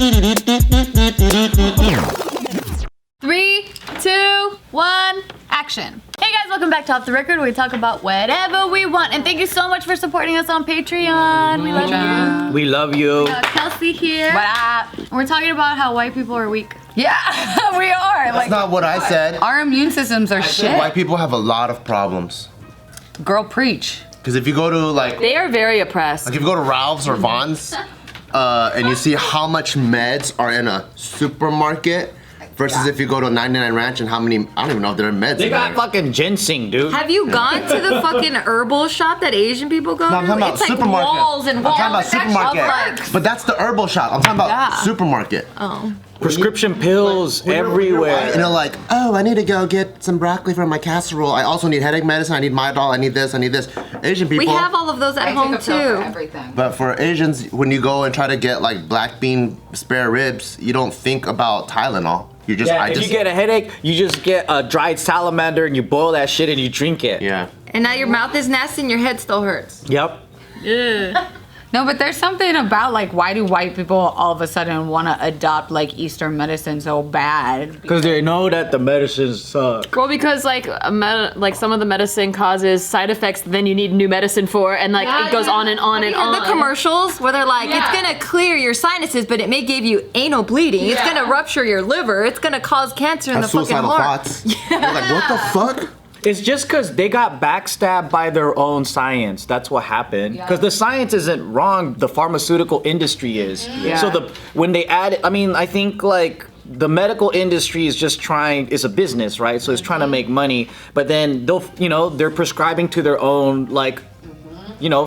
3, 2, 1, action. Hey guys, welcome back to Off the Record, where we talk about whatever we want. And thank you so much for supporting us on Patreon. We love you. We love you. We got Kelsey here. What up? And we're talking about how white people are weak. Yeah, we are. That's not what I said. Our immune systems are shit. White people have a lot of problems. Girl, preach. Because if you go to like They are very oppressed. if you go to Ralph's or Vaughn's, and you see how much meds are in a supermarket versus if you go to 99 Ranch and how many, I don't even know if there are meds They in got there. fucking ginseng, dude. Have you gone to the fucking herbal shop that Asian people go No, I'm to? talking about It's like supermarket. walls and I'm walls. talking about supermarket. Like, But that's the herbal shop. I'm talking about supermarket. Prescription pills everywhere. You know, like, oh, I need to go get some broccoli for my casserole. I also need headache medicine. I need Midol. I need this. I need this. Asian people. we have all of those at home too. Everything. But for Asians, when you go and try to get like black bean spare ribs, you don't think about Tylenol. You just, Yeah, if you get a headache, you just get a dried salamander and you boil that shit and you drink it. Yeah. And now your mouth is nasty and your head still hurts. Yep. No, but there's something about like, why do white people all of a sudden want to adopt like Eastern medicine so bad? Because they know that the medicines suck. Well, because like some of the medicine causes side effects then you need new medicine for, and like it goes on and on and on. The commercials where they're like, it's gonna clear your sinuses, but it may give you anal bleeding. It's gonna rupture your liver. It's gonna cause cancer in the fucking suicidal heart. thoughts. You're like, what the fuck? It's just because they got backstabbed by their own science. That's what happened. Because the science isn't wrong. The pharmaceutical industry is. Yeah. So when they add, I mean, I think like the medical industry is just is a business, right? So it's trying to make money. But then they're prescribing to their own like,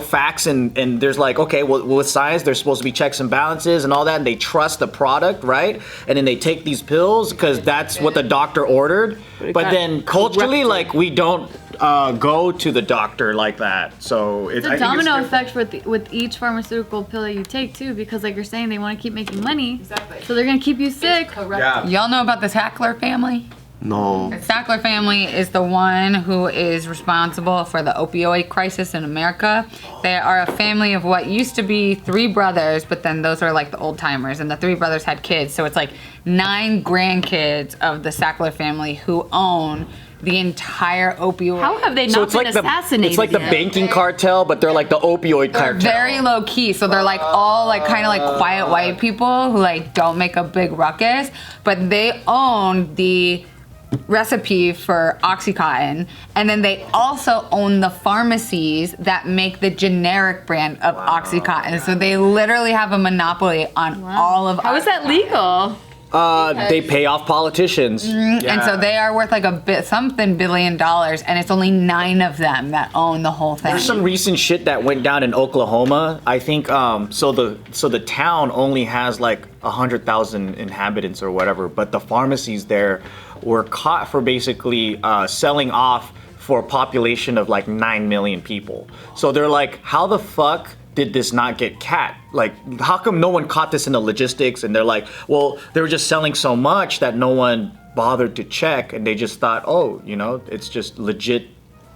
facts and there's like, okay, well, with science, there's supposed to be checks and balances and all that, and they trust the product, right? And then they take these pills because that's what the doctor ordered. But then culturally, like, we don't go to the doctor like that. So It's a domino effect with each pharmaceutical pill that you take too, because like you're saying, they want to keep making money. Exactly. So they're gonna keep you sick. Yeah. Y'all know about the Sackler family? No. The Sackler family is the one who is responsible for the opioid crisis in America. They are a family of what used to be 3 brothers, but then those are like the old timers, and the 3 brothers had kids. So it's like 9 grandkids of the Sackler family who own the entire opioid. How have they not been assassinated? It's like the banking cartel, but they're like the opioid They're cartel. very low key, so they're like all like kind of like quiet white people who like don't make a big ruckus, but they own the recipe for OxyContin, and then they also own the pharmacies that make the generic brand of OxyContin. So they literally have a monopoly on all of. How is that legal? They pay off politicians. And so they are worth like something $1 billion, and it's only 9 of them that own the whole thing. There's some recent shit that went down in Oklahoma. I think so the town only has like 100,000 inhabitants or whatever, but the pharmacies there were caught for basically selling off for a population of like 9 million people. So they're like, how the fuck did this not get caught? Like, how come no one caught this in the logistics? And they're like, well, they were just selling so much that no one bothered to check, and they just thought, oh, it's just legit.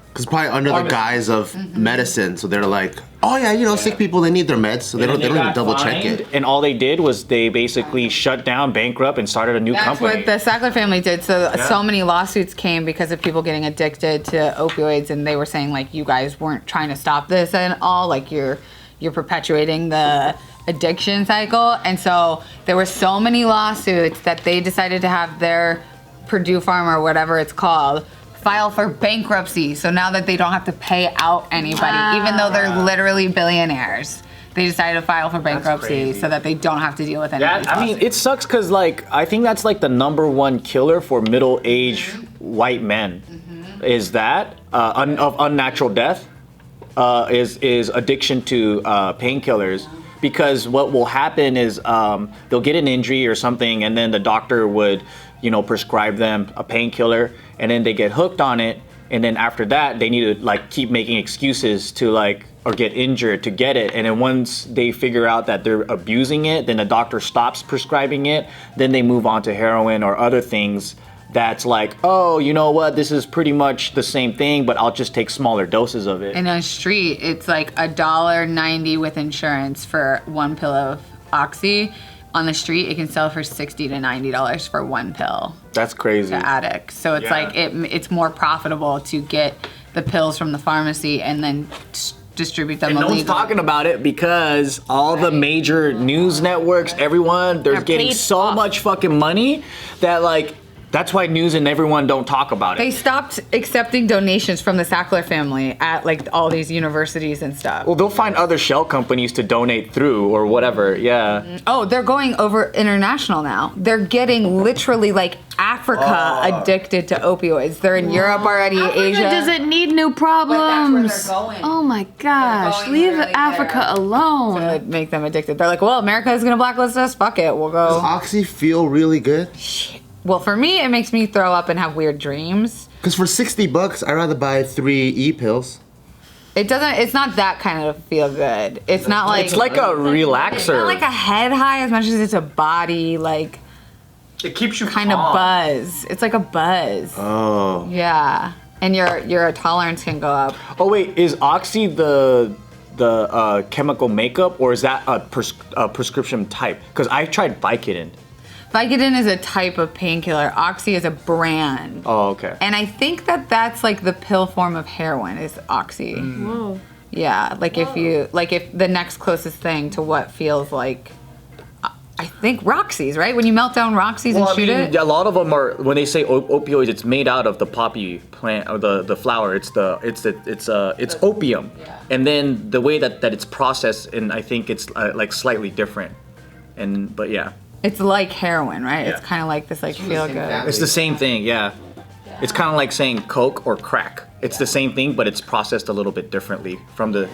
Because probably under the guise of medicine, so they're like, oh yeah, sick people, they need their meds, so they don't even double check it. And all they did was they basically shut down, bankrupt, and started a new company. That's what the Sackler family did. So many lawsuits came because of people getting addicted to opioids, and they were saying like, you guys weren't trying to stop this and all, like you're perpetuating the addiction cycle. And so there were so many lawsuits that they decided to have their Purdue Farm or whatever it's called file for bankruptcy. So now that they don't have to pay out anybody, even though they're literally billionaires, they decided to file for bankruptcy so that they don't have to deal with anything. I mean, it sucks because like I think that's like the #1 killer for middle-aged white men. Is that of unnatural death? Is addiction to painkillers. Because what will happen is they'll get an injury or something, and then the doctor would, prescribe them a painkiller, and then they get hooked on it, and then after that they need to like keep making excuses to like or get injured to get it, and then once they figure out that they're abusing it, then the doctor stops prescribing it, then they move on to heroin or other things. That's like, oh, you know what? This is pretty much the same thing, but I'll just take smaller doses of it. In a street, it's like $1.90 with insurance for 1 pill of Oxy. on the street, it can sell for $60 to $90 for one pill That's crazy. to addicts. So it's like it's more profitable to get the pills from the pharmacy and then distribute them And no one's illegally. talking about it because all the major news networks, everyone, they're getting paid so off. much fucking money that like that's why news and everyone don't talk about They it. stopped accepting donations from the Sackler family at like all these universities and stuff. Well, they'll find other shell companies to donate through or whatever. Yeah. Oh, they're going over international now. They're getting literally like Africa addicted to opioids. They're in Europe already, Asia. doesn't need new problems. they're going. Oh my gosh, going leave literally Africa there. alone. To make them addicted. They're like, well, America is gonna blacklist us. Fuck it, we'll Does go. Oxy feel really good? Well, for me, it makes me throw up and have weird dreams. Because for $60, I'd rather buy 3 e-pills. It doesn't. It's not that kind of feel good. It's not like It's like a relaxer. It's not like a head high as much as it's a body like it keeps you kind of buzz. It's like a buzz. Oh. Yeah, and your tolerance can go up. Oh wait, is Oxy the chemical makeup or is that a prescription type? Because I tried Vicodin. Vicodin is a type of painkiller. Oxy is a brand. Oh, okay. And I think that that's like the pill form of heroin is Oxy. Whoa. Yeah, like if the next closest thing to what feels like, I think Roxy's, right? When you melt down Roxy's and shoot it. a lot of them are when they say opioids, it's made out of the poppy plant or the flower. It's opium, and then the way that it's processed, and I think it's like slightly different. But yeah. It's like heroin, right? Yeah. It's kind of like this, like feel good. It's the same thing, yeah. It's kind of like saying coke or crack. It's the same thing, but it's processed a little bit differently from the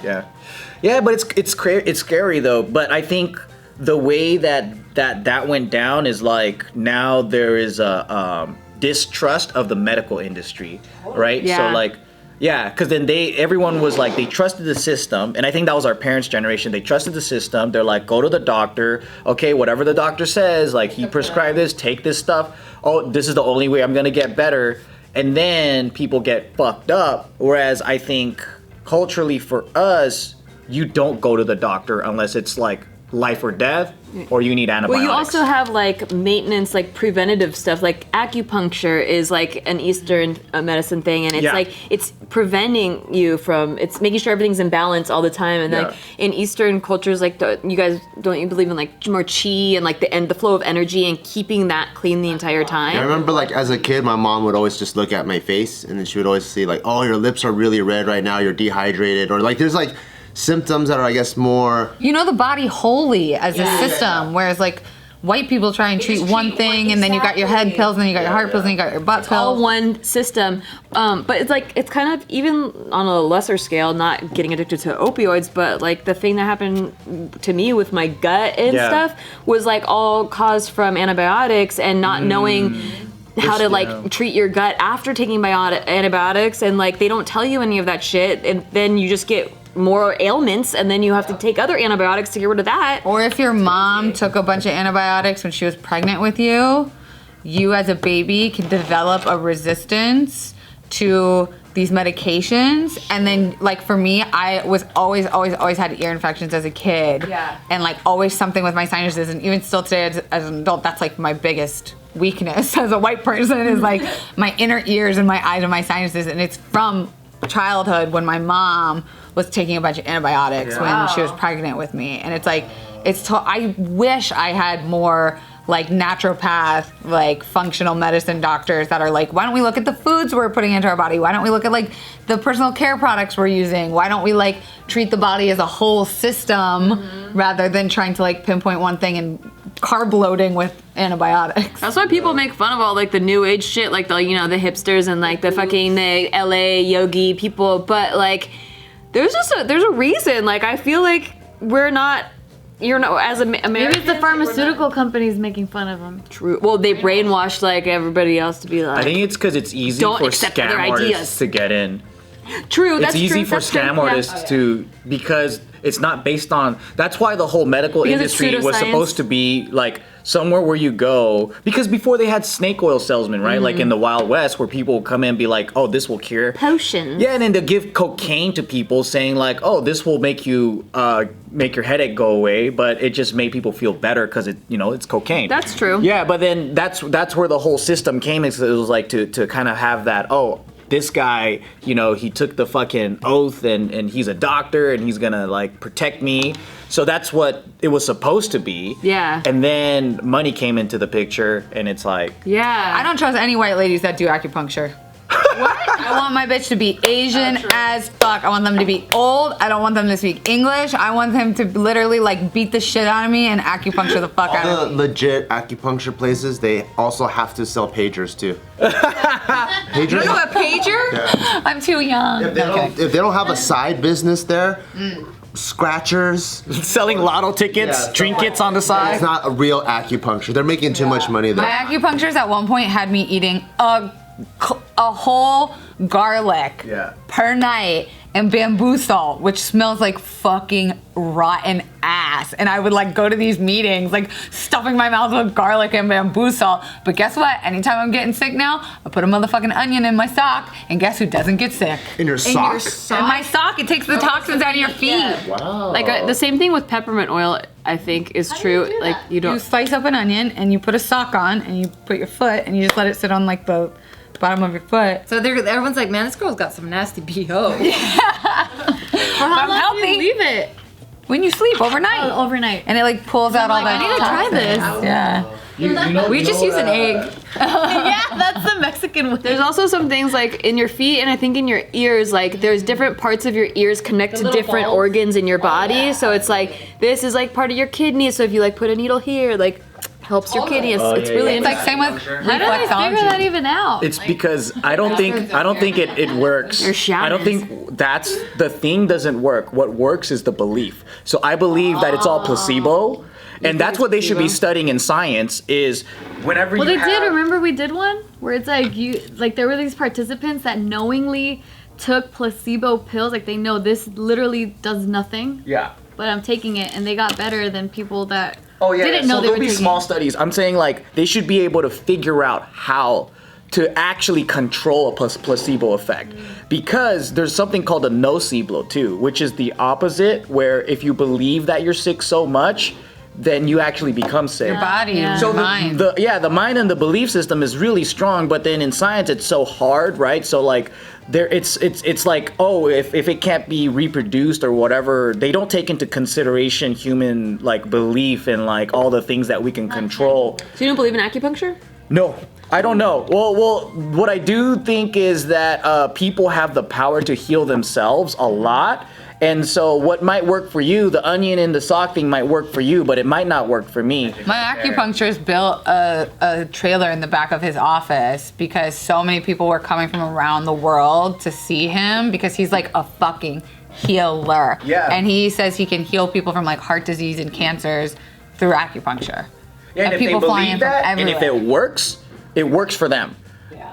yeah. But it's scary though. But I think the way that went down is like now there is a distrust of the medical industry, right? Yeah. So like. Yeah, because then everyone was like, they trusted the system, and I think that was our parents' generation. They trusted the system. They're like, go to the doctor. Okay, whatever the doctor says, like he prescribed this, take this stuff. Oh, this is the only way I'm gonna get better. And then people get fucked up. Whereas I think culturally for us, you don't go to the doctor unless it's like life or death, or you need antibiotics. Well, you also have like maintenance, like preventative stuff. Like acupuncture is like an Eastern medicine thing, and it's like it's preventing you from. It's making sure everything's in balance all the time. And like in Eastern cultures, like you guys don't you believe in like more chi and like the flow of energy and keeping that clean the entire time. I remember like as a kid, my mom would always just look at my face, and then she would always say like, "Oh, your lips are really red right now. You're dehydrated," or like there's like symptoms that are, I guess, more. You know the body wholly as a system, whereas like white people try and treat one thing, and then you got your head pills, and then you got your heart pills, and you got your butt pills. All one system, but it's like it's kind of even on a lesser scale, not getting addicted to opioids, but like the thing that happened to me with my gut and stuff was like all caused from antibiotics and not knowing how to like treat your gut after taking antibiotics, and like they don't tell you any of that shit, and then you just get more ailments, and then you have to take other antibiotics to get rid of that. Or if your mom took a bunch of antibiotics when she was pregnant with you, you as a baby can develop a resistance to these medications. And then like for me, I was always had ear infections as a kid. Yeah. And like always something with my sinuses, and even still today as an adult, that's like my biggest weakness as a white person is like my inner ears and my eyes and my sinuses. And it's from childhood when my mom was taking a bunch of antibiotics when she was pregnant with me. And it's like, I wish I had more like naturopath, like functional medicine doctors that are like, why don't we look at the foods we're putting into our body? Why don't we look at like the personal care products we're using? Why don't we like treat the body as a whole system rather than trying to like pinpoint one thing and carb loading with antibiotics? That's why people make fun of all like the new age shit, like the the hipsters and like the fucking the LA yogi people. But like, there's a reason. Like I feel like we're not. You're not as American. Maybe it's the pharmaceutical companies making fun of them. True. Well, they brainwashed like everybody else to be like. I think it's because it's easy Don't for accept other scam ideas. artists to get in. True. That's It's easy true. for That's true. scam artists to, because It's not based on. That's why the whole medical Because it's industry was pseudoscience? supposed to be like somewhere where you go. Because before they had snake oil salesmen, right? Like in the Wild West, where people would come in and be like, "Oh, this will cure." Potions. Yeah, and then to give cocaine to people, saying like, "Oh, this will make you make your headache go away," but it just made people feel better because it's cocaine. That's true. Yeah, but then that's where the whole system came. It was like to kind of have that. Oh, this guy, he took the fucking oath and he's a doctor and he's gonna like protect me. So that's what it was supposed to be. Yeah. And then money came into the picture, and it's like, Yeah. I don't trust any white ladies that do acupuncture. I want my bitch to be Asian as fuck. I want them to be old. I don't want them to speak English. I want them to literally like beat the shit out of me and acupuncture the fuck out All of the me. legit acupuncture places, they also have to sell pagers too. Pagers. You have a pager? I'm too young. If they don't have a side business there, scratchers. selling lotto tickets, Yeah, trinkets on the side. It's not a real acupuncture. They're making too much money there. My acupuncturists at one point had me eating a whole garlic Yeah. per night and bamboo salt, which smells like fucking rotten ass. And I would like go to these meetings like stuffing my mouth with garlic and bamboo salt. But guess what? Anytime I'm getting sick now, I put a motherfucking onion in my sock, and guess who doesn't get sick? In your sock? In my sock, it takes the toxins out of your feet. Wow. Like the same thing with peppermint oil, I think, is true. Like you You don't. slice up an onion and you put a sock on and you put your foot and you just let it sit on like the bottom of your foot. So everyone's like, man, this girl's got some nasty BO. For how long do healthy. you leave it? When you sleep overnight. Overnight. And it like pulls out all I that need to try toxins. this. Yeah. We just use an egg. Yeah, that's the Mexican way. There's also some things like in your feet and I think in your ears, like there's different parts of your ears connect to different organs in your body. So it's like this is like part of your kidney. So if you like put a needle here, like helps your kidney. It's really It's like same with How did I figure that even out? It's because I don't think it works. You're I don't think that's the thing doesn't work. What works is the belief. So I believe that it's all placebo. And that's what they should be studying in science is whenever Well, you they did. have- Remember we did one where it's like there were these participants that knowingly took placebo pills. Like they know this literally does nothing, Yeah. but I'm taking it, and they got better than people that Oh yeah. didn't know so they there'll were be taking. small studies. I'm saying like they should be able to figure out how to actually control a placebo effect because there's something called a nocebo too, which is the opposite. Where if you believe that you're sick so much, then you actually become sick. Your body, Yeah. your So mind. the mind and the belief system is really strong, but then in science it's so hard, right? So like it's like, oh, if it can't be reproduced or whatever, they don't take into consideration human like belief and like all the things that we can control. So you don't believe in acupuncture? No, I don't know. Well, what I do think is that people have the power to heal themselves a lot. And so what might work for you, the onion and the sock thing might work for you, but it might not work for me. My acupuncturist built a trailer in the back of his office because so many people were coming from around the world to see him because he's like a fucking healer. Yeah. And he says he can heal people from like heart disease and cancers through acupuncture. Yeah, and if people they fly in believe from that, and if everywhere. it works for them.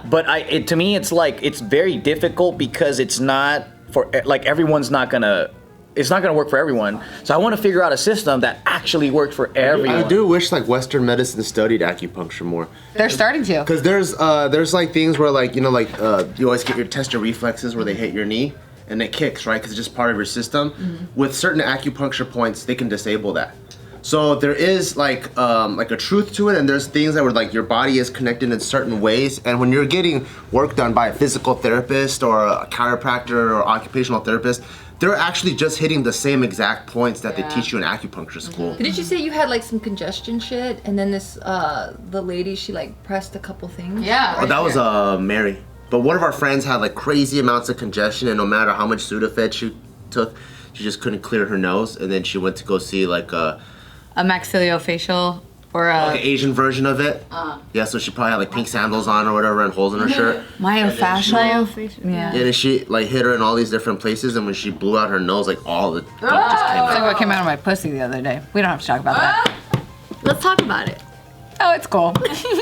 But to me, it's like it's very difficult because it's not for like everyone's not gonna. It's not gonna work for everyone. So I want to figure out a system that actually works for everyone. I do wish like Western medicine studied acupuncture more. They're starting to. Because there's like things where like, you know, like you always get your test your reflexes where they hit your knee and it kicks, right? Because it's just part of your system. With certain acupuncture points, they can disable that. So there is like a truth to it, and there's things that were like your body is connected in certain ways, and when you're getting work done by a physical therapist or a chiropractor or occupational therapist, they're actually just hitting the same exact points that they teach you in acupuncture school. Didn't you say you had like some congestion shit, and then this the lady, she like pressed a couple things? Yeah. Oh, that was Mary. But one of our friends had like crazy amounts of congestion, and no matter how much Sudafed she took, she just couldn't clear her nose, and then she went to go see like a maxillofacial or a like an Asian version of it. Yeah, so she probably had like pink sandals on or whatever and holes in her shirt. myofascial. Yeah. And then she like hit her in all these different places, and when she blew out her nose, like all the blood just came It's like out. what came out of my pussy the other day. We don't have to talk about that. Let's talk about it. Oh, it's cool.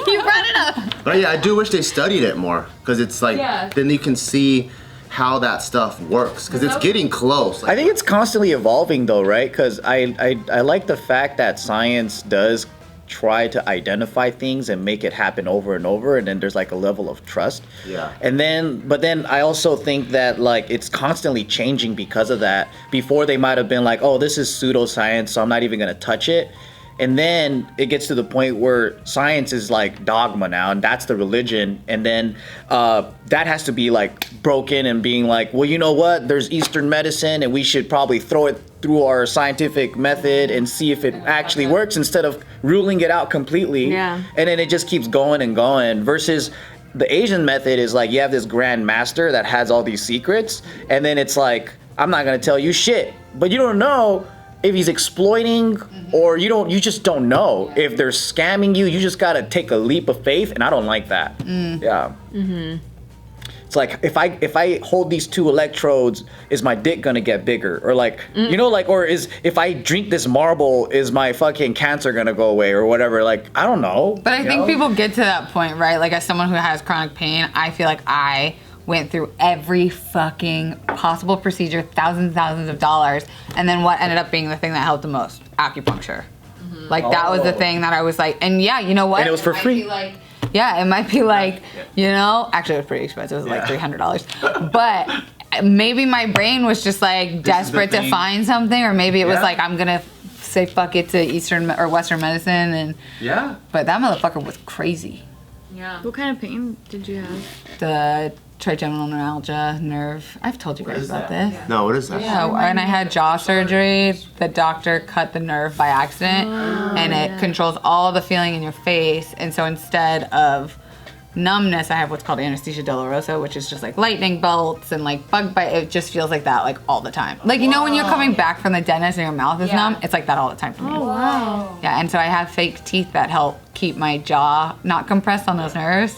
You brought it up. But yeah, I do wish they studied it more, because it's like then you can see how that stuff works because it's getting close. I think it's constantly evolving though, right? Because I like the fact that science does try to identify things and make it happen over and over, and then there's like a level of trust. Yeah. But then I also think that like it's constantly changing because of that. Before they might have been like, oh, this is pseudoscience, so I'm not even gonna touch it. And then it gets to the point where science is like dogma now, and that's the religion. And then that has to be like broken and being like, well, you know what? There's Eastern medicine, and we should probably throw it through our scientific method and see if it actually works instead of ruling it out completely. Yeah. And then it just keeps going and going. Versus the Asian method is like you have this grand master that has all these secrets, and then it's like, I'm not gonna tell you shit, but you don't know if he's exploiting or you just don't know if they're scamming you. You just gotta take a leap of faith, and I don't like that. Yeah. It's like if I hold these 2 electrodes, is my dick gonna get bigger? Or like you know, like, or is if I drink this marble, is my fucking cancer gonna go away or whatever? Like, I don't know. But I think people get to that point, right? Like as someone who has chronic pain, I feel like I went through every fucking possible procedure, thousands of dollars, and then what ended up being the thing that helped the most? Acupuncture. Like that was the thing that I was like, and yeah, you know what? And it was for free. Yeah, it might be like, you know, actually it was pretty expensive. It was like $300. But maybe my brain was just like desperate to find something, or maybe it was like, I'm gonna say fuck it to Eastern or Western medicine, and but that motherfucker was crazy. Yeah. What kind of pain did you have? The trigeminal neuralgia nerve. I've told you guys about this. No, what is that? Yeah, when I had jaw surgery, the doctor cut the nerve by accident, and it controls all the feeling in your face. And so instead of numbness, I have what's called anesthesia dolorosa, which is just like lightning bolts and like bug bite. It just feels like that like all the time. Like, you know, when you're coming back from the dentist and your mouth is numb, it's like that all the time for me. Oh, wow. Yeah, and so I have fake teeth that help keep my jaw not compressed on those nerves.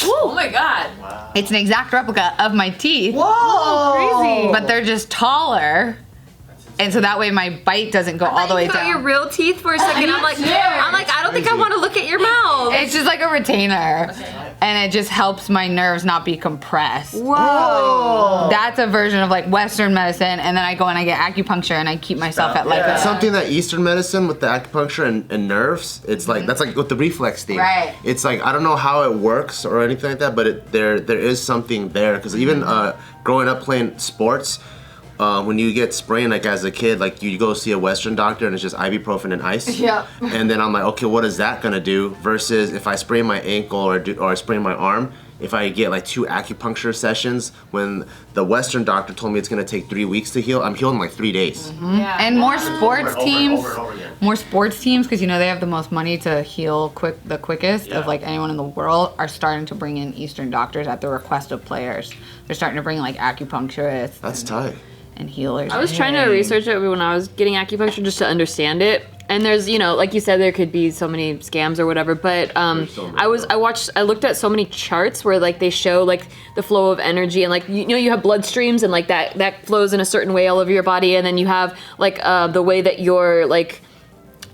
Oh my god. It's an exact replica of my teeth. Whoa. Crazy. But they're just taller. And so that way my bite doesn't go all the way You got down. your real teeth for a second. I'm like, I don't think I want to look at your mouth. It's just like a retainer. And it just helps my nerves not be compressed. Whoa. That's a version of like Western medicine, and then I go and I get acupuncture and I keep myself at like It's something that Eastern medicine with the acupuncture and nerves, it's like, that's like with the reflex thing. Right. It's like, I don't know how it works or anything like that, but there is something there. Because even growing up playing sports, when you get sprained, like as a kid, like you go see a Western doctor and it's just ibuprofen and ice. Yep. And then I'm like, okay, what is that gonna do? Versus if I sprain my ankle or I sprain my arm, if I get like 2 acupuncture sessions, when the Western doctor told me it's gonna take 3 weeks to heal, I'm healed in like 3 days. Yeah. And more sports teams, over again. more sports teams, because you know they have the most money to heal the quickest of like anyone in the world, are starting to bring in Eastern doctors at the request of players. They're starting to bring like acupuncturists. That's tight. And healers. I was trying to research it when I was getting acupuncture just to understand it. And there's, you know, like you said, there could be so many scams or whatever. But I looked at so many charts where like they show like the flow of energy, and like you know you have blood streams, and like that flows in a certain way all over your body, and then you have like the way that your like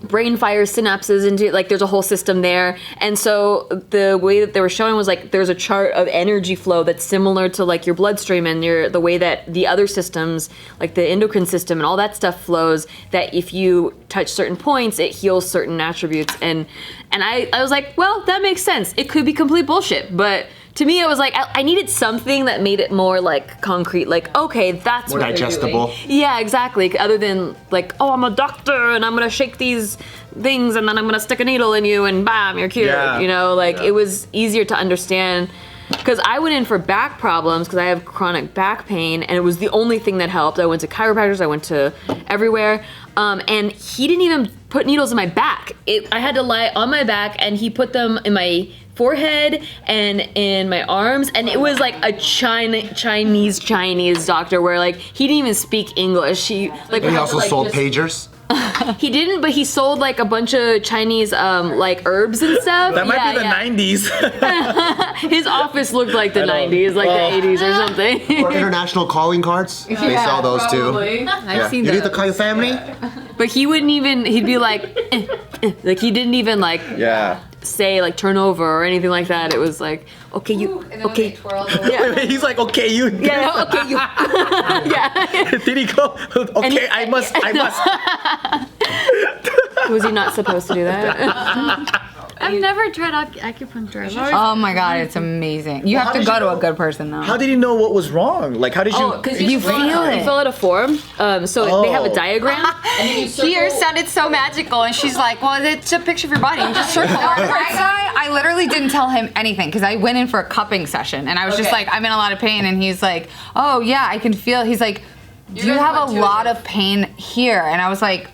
brain fires synapses into, like there's a whole system there. And so the way that they were showing was like there's a chart of energy flow that's similar to like your bloodstream and the way that the other systems, like the endocrine system and all that stuff flows, that if you touch certain points it heals certain attributes. And I was like, well, that makes sense. It could be complete bullshit, but to me, it was like I needed something that made it more like concrete. Like, okay, that's More what they're digestible. doing. Yeah, exactly. Other than like, oh, I'm a doctor and I'm gonna shake these things and then I'm gonna stick a needle in you and bam, you're cured. Yeah. You know, like it was easier to understand. Because I went in for back problems because I have chronic back pain, and it was the only thing that helped. I went to chiropractors, I went to everywhere, and he didn't even put needles in my back. I had to lie on my back, and he put them in my forehead and in my arms, and it was like a Chinese doctor where like he didn't even speak English. He also sold pagers. He didn't, but he sold like a bunch of Chinese like herbs and stuff. That might be the 90s. His office looked like the 90s, like the 80s or something. Or international calling cards. They sell those too. I've seen You need those. to call your family? But he wouldn't even, he'd be like, like he didn't even like, Yeah. say like turn over or anything like that. It was like, okay, you, okay. He's like, okay, you. Yeah, okay, you. Yeah. Did he go? Okay, I must. Was he not supposed to do that? I've never tried acupuncture. I've always- Oh my god, it's amazing. You have to go to a good person though. How did he know what was wrong? Like, how did you? Because You feel it. You fill out a form, so they have a diagram. Here sounded so magical, and she's like, "Well, it's a picture of your body. You just circle." That guy, I literally didn't tell him anything because I went in for a cupping session, and I was just like, "I'm in a lot of pain," and he's like, "Oh yeah, I can feel." He's like, "Do you have a lot of pain here?" And I was like,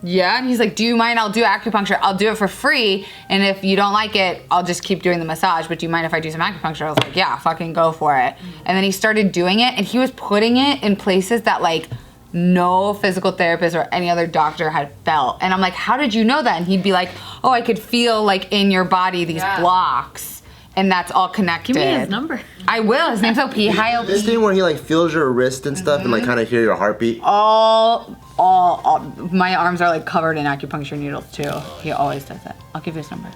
"Yeah," and he's like, "Do you mind? I'll do acupuncture. I'll do it for free, and if you don't like it, I'll just keep doing the massage, but do you mind if I do some acupuncture?" I was like, "Yeah, fucking go for it." And then he started doing it, and he was putting it in places that like no physical therapist or any other doctor had felt. And I'm like, "How did you know that?" And he'd be like, "Oh, I could feel like in your body these blocks, and that's all connected." Give me his number. I will. His name's Hio This thing where he like feels your wrist and stuff and like kind of hear your heartbeat. all my arms are like covered in acupuncture needles too. He always does that. I'll give you his number.